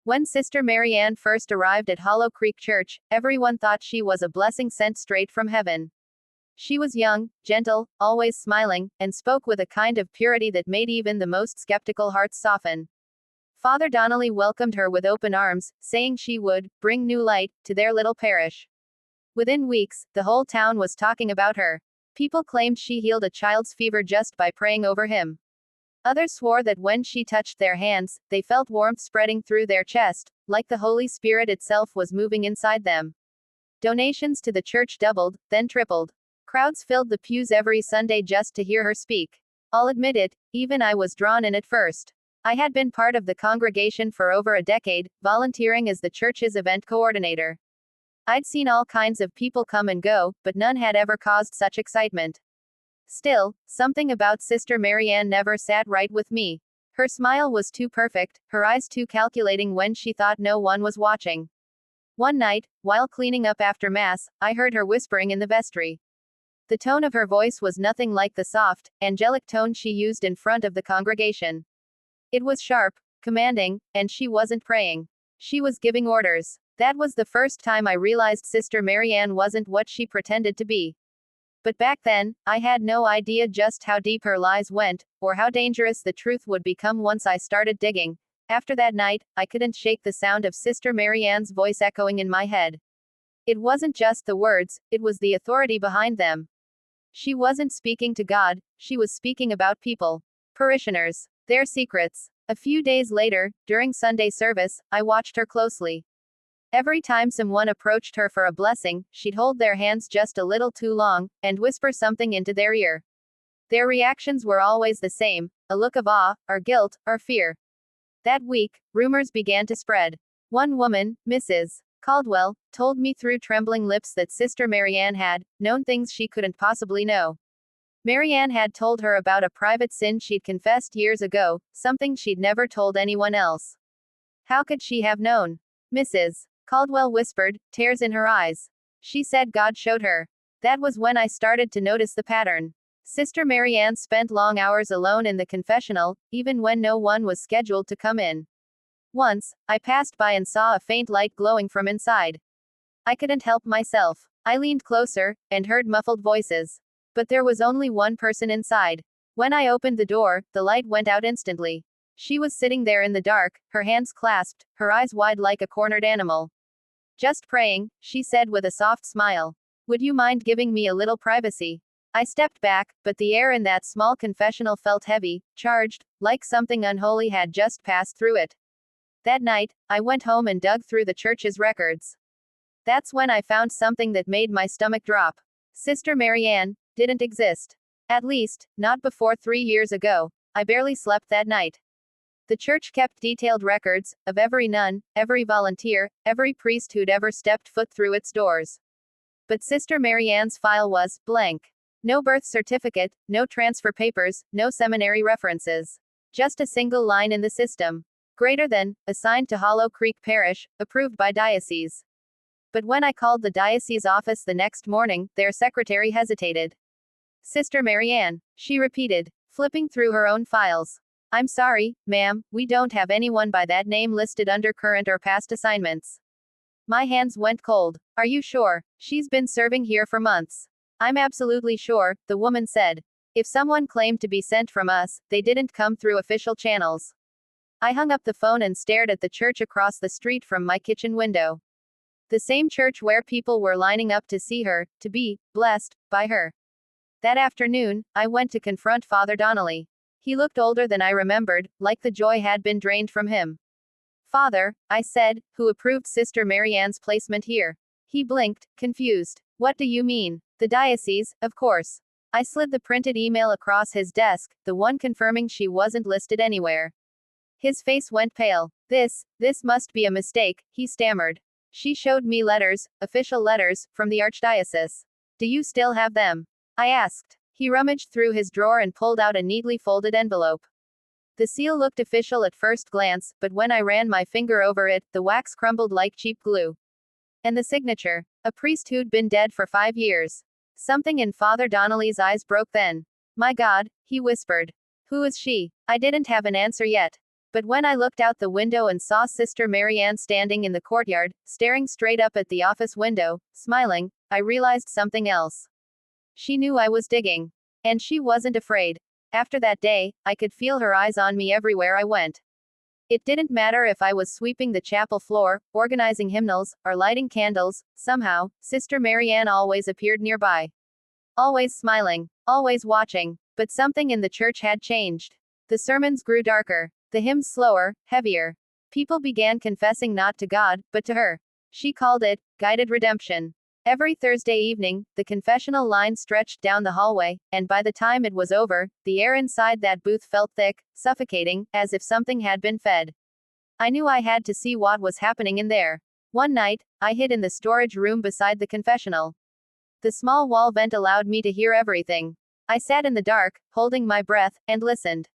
When Sister Marianne first arrived at Hollow Creek Church, everyone thought she was a blessing sent straight from heaven. She was young, gentle, always smiling, and spoke with a kind of purity that made even the most skeptical hearts soften. Father Donnelly welcomed her with open arms, saying she would bring new light to their little parish. Within weeks, the whole town was talking about her. People claimed she healed a child's fever just by praying over him. Others swore that when she touched their hands, they felt warmth spreading through their chest, like the Holy Spirit itself was moving inside them. Donations to the church doubled, then tripled. Crowds filled the pews every Sunday just to hear her speak. I'll admit it, even I was drawn in at first. I had been part of the congregation for over a decade, volunteering as the church's event coordinator. I'd seen all kinds of people come and go, but none had ever caused such excitement. Still, something about Sister Marianne never sat right with me. Her smile was too perfect, her eyes too calculating when she thought no one was watching. One night, while cleaning up after Mass, I heard her whispering in the vestry. The tone of her voice was nothing like the soft, angelic tone she used in front of the congregation. It was sharp, commanding, and she wasn't praying. She was giving orders. That was the first time I realized Sister Marianne wasn't what she pretended to be. But back then, I had no idea just how deep her lies went, or how dangerous the truth would become once I started digging. After that night, I couldn't shake the sound of Sister Marianne's voice echoing in my head. It wasn't just the words, it was the authority behind them. She wasn't speaking to God, she was speaking about people. Parishioners. Their secrets. A few days later, during Sunday service, I watched her closely. Every time someone approached her for a blessing, she'd hold their hands just a little too long, and whisper something into their ear. Their reactions were always the same, a look of awe, or guilt, or fear. That week, rumors began to spread. One woman, Mrs. Caldwell, told me through trembling lips that Sister Marianne had known things she couldn't possibly know. Marianne had told her about a private sin she'd confessed years ago, something she'd never told anyone else. How could she have known? Mrs. Caldwell whispered, tears in her eyes. She said God showed her. That was when I started to notice the pattern. Sister Marianne spent long hours alone in the confessional, even when no one was scheduled to come in. Once, I passed by and saw a faint light glowing from inside. I couldn't help myself. I leaned closer, and heard muffled voices. But there was only one person inside. When I opened the door, the light went out instantly. She was sitting there in the dark, her hands clasped, her eyes wide like a cornered animal. Just praying, she said with a soft smile. Would you mind giving me a little privacy? I stepped back, but the air in that small confessional felt heavy, charged, like something unholy had just passed through it. That night, I went home and dug through the church's records. That's when I found something that made my stomach drop. Sister Marianne didn't exist. At least, not before 3 years ago. I barely slept that night. The church kept detailed records of every nun, every volunteer, every priest who'd ever stepped foot through its doors. But Sister Marianne's file was blank. No birth certificate, no transfer papers, no seminary references. Just a single line in the system. Greater than, assigned to Hollow Creek Parish, approved by diocese. But when I called the diocese office the next morning, their secretary hesitated. Sister Marianne, she repeated, flipping through her own files. I'm sorry, ma'am, we don't have anyone by that name listed under current or past assignments. My hands went cold. Are you sure? She's been serving here for months. I'm absolutely sure, the woman said. If someone claimed to be sent from us, they didn't come through official channels. I hung up the phone and stared at the church across the street from my kitchen window. The same church where people were lining up to see her, to be blessed by her. That afternoon, I went to confront Father Donnelly. He looked older than I remembered, like the joy had been drained from him. Father, I said, who approved Sister Marianne's placement here? He blinked, confused. What do you mean? The diocese, of course. I slid the printed email across his desk, the one confirming she wasn't listed anywhere. His face went pale. This must be a mistake, he stammered. She showed me letters, official letters, from the archdiocese. Do you still have them? I asked. He rummaged through his drawer and pulled out a neatly folded envelope. The seal looked official at first glance, but when I ran my finger over it, the wax crumbled like cheap glue. And the signature. A priest who'd been dead for 5 years. Something in Father Donnelly's eyes broke then. My God, he whispered. Who is she? I didn't have an answer yet. But when I looked out the window and saw Sister Marianne standing in the courtyard, staring straight up at the office window, smiling, I realized something else. She knew I was digging. And she wasn't afraid. After that day, I could feel her eyes on me everywhere I went. It didn't matter if I was sweeping the chapel floor, organizing hymnals, or lighting candles, somehow, Sister Marianne always appeared nearby. Always smiling, always watching. But something in the church had changed. The sermons grew darker, the hymns slower, heavier. People began confessing not to God, but to her. She called it guided redemption. Every Thursday evening, the confessional line stretched down the hallway, and by the time it was over, the air inside that booth felt thick, suffocating, as if something had been fed. I knew I had to see what was happening in there. One night, I hid in the storage room beside the confessional. The small wall vent allowed me to hear everything. I sat in the dark, holding my breath, and listened.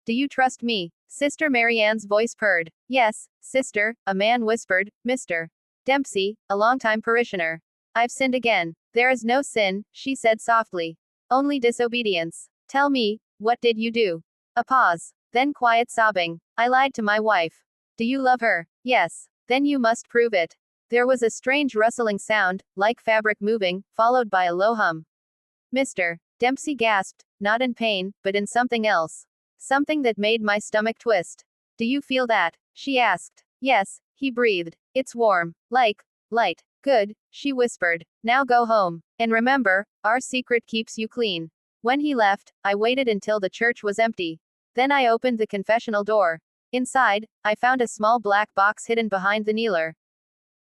"Do you trust me?" Sister Marianne's voice purred. "Yes, sister," a man whispered, "Mr. Dempsey, a longtime parishioner. I've sinned again." "There is no sin," she said softly. "Only disobedience. Tell me, what did you do?" A pause. Then quiet sobbing. "I lied to my wife." "Do you love her?" "Yes." "Then you must prove it." There was a strange rustling sound, like fabric moving, followed by a low hum. "Mr. Dempsey gasped, not in pain, but in something else. Something that made my stomach twist. "Do you feel that?" she asked. "Yes," he breathed. "It's warm. Like light." "Good," she whispered. "Now go home. And remember, our secret keeps you clean." When he left, I waited until the church was empty. Then I opened the confessional door. Inside, I found a small black box hidden behind the kneeler.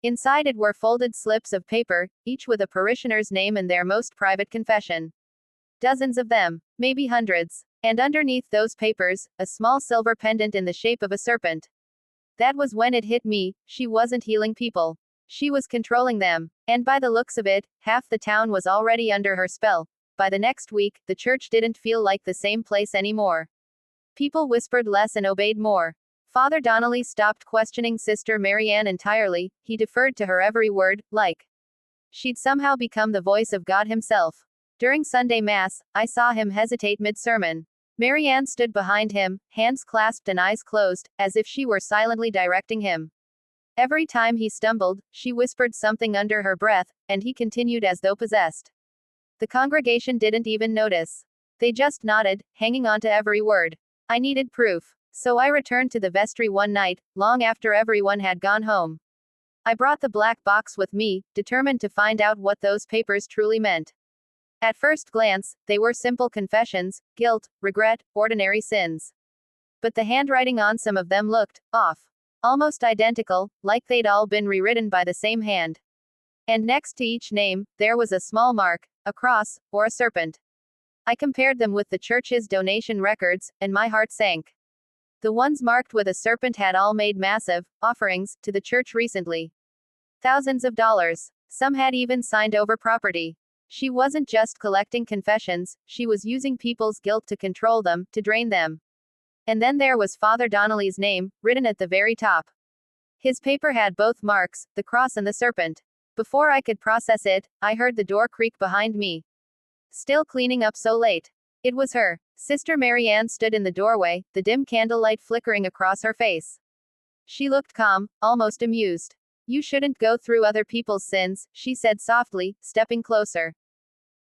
Inside it were folded slips of paper, each with a parishioner's name and their most private confession. Dozens of them, maybe hundreds. And underneath those papers, a small silver pendant in the shape of a serpent. That was when it hit me, she wasn't healing people. She was controlling them. And by the looks of it, half the town was already under her spell. By the next week, the church didn't feel like the same place anymore. People whispered less and obeyed more. Father Donnelly stopped questioning Sister Marianne entirely, he deferred to her every word, like she'd somehow become the voice of God himself. During Sunday Mass, I saw him hesitate mid-sermon. Marianne stood behind him, hands clasped and eyes closed, as if she were silently directing him. Every time he stumbled, she whispered something under her breath, and he continued as though possessed. The congregation didn't even notice. They just nodded, hanging on to every word. I needed proof. So I returned to the vestry one night, long after everyone had gone home. I brought the black box with me, determined to find out what those papers truly meant. At first glance, they were simple confessions, guilt, regret, ordinary sins. But the handwriting on some of them looked off. Almost identical, like they'd all been rewritten by the same hand. And next to each name, there was a small mark, a cross, or a serpent. I compared them with the church's donation records, and my heart sank. The ones marked with a serpent had all made massive offerings to the church recently. Thousands of dollars. Some had even signed over property. She wasn't just collecting confessions, she was using people's guilt to control them, to drain them. And then there was Father Donnelly's name, written at the very top. His paper had both marks, the cross and the serpent. Before I could process it, I heard the door creak behind me. Still cleaning up so late. It was her. Sister Marianne stood in the doorway, the dim candlelight flickering across her face. She looked calm, almost amused. "You shouldn't go through other people's sins," she said softly, stepping closer.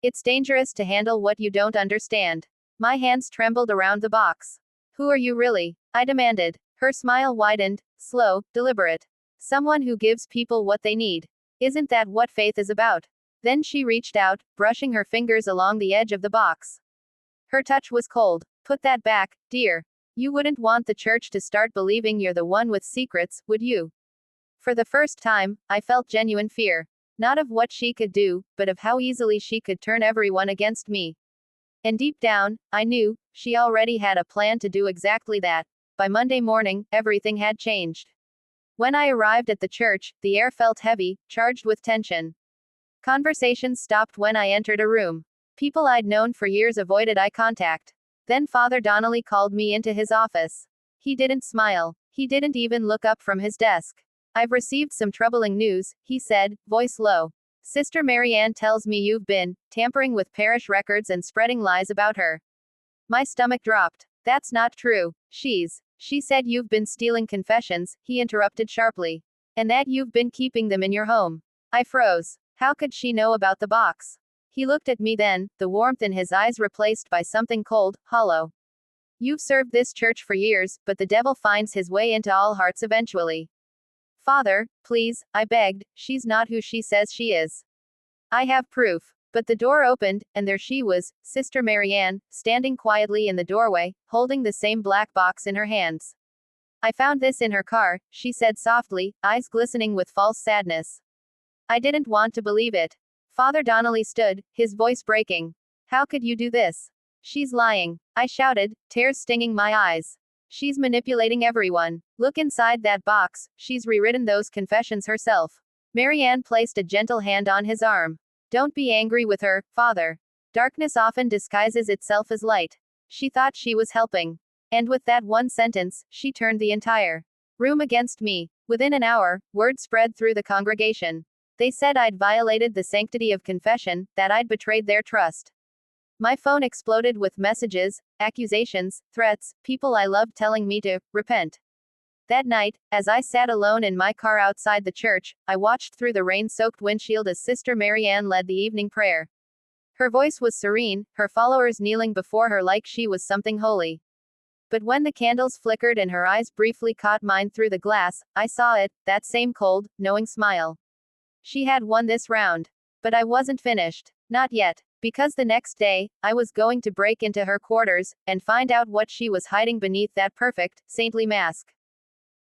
"It's dangerous to handle what you don't understand." My hands trembled around the box. "Who are you really?" I demanded. Her smile widened, slow, deliberate. "Someone who gives people what they need. Isn't that what faith is about?" Then she reached out, brushing her fingers along the edge of the box. Her touch was cold. "Put that back, dear. You wouldn't want the church to start believing you're the one with secrets, would you?" For the first time, I felt genuine fear. Not of what she could do, but of how easily she could turn everyone against me. And deep down, I knew, she already had a plan to do exactly that. By Monday morning, everything had changed. When I arrived at the church, the air felt heavy, charged with tension. Conversations stopped when I entered a room. People I'd known for years avoided eye contact. Then Father Donnelly called me into his office. He didn't smile. He didn't even look up from his desk. "I've received some troubling news," he said, voice low. "Sister Marianne tells me you've been tampering with parish records and spreading lies about her." My stomach dropped. That's not true. She said you've been stealing confessions, he interrupted sharply. And that you've been keeping them in your home. I froze. How could she know about the box? He looked at me then, the warmth in his eyes replaced by something cold, hollow. You've served this church for years, but the devil finds his way into all hearts eventually. Father, please, I begged, she's not who she says she is. I have proof. But the door opened, and there she was, Sister Marianne, standing quietly in the doorway, holding the same black box in her hands. I found this in her car, she said softly, eyes glistening with false sadness. I didn't want to believe it. Father Donnelly stood, his voice breaking. How could you do this? She's lying, I shouted, tears stinging my eyes. She's manipulating everyone. Look inside that box, she's rewritten those confessions herself. Marianne placed a gentle hand on his arm. Don't be angry with her, Father. Darkness often disguises itself as light. She thought she was helping. And with that one sentence, she turned the entire room against me. Within an hour, word spread through the congregation. They said I'd violated the sanctity of confession, that I'd betrayed their trust. My phone exploded with messages, accusations, threats, people I loved telling me to repent. That night, as I sat alone in my car outside the church, I watched through the rain-soaked windshield as Sister Marianne led the evening prayer. Her voice was serene, her followers kneeling before her like she was something holy. But when the candles flickered and her eyes briefly caught mine through the glass, I saw it, that same cold, knowing smile. She had won this round. But I wasn't finished. Not yet. Because the next day, I was going to break into her quarters, and find out what she was hiding beneath that perfect, saintly mask.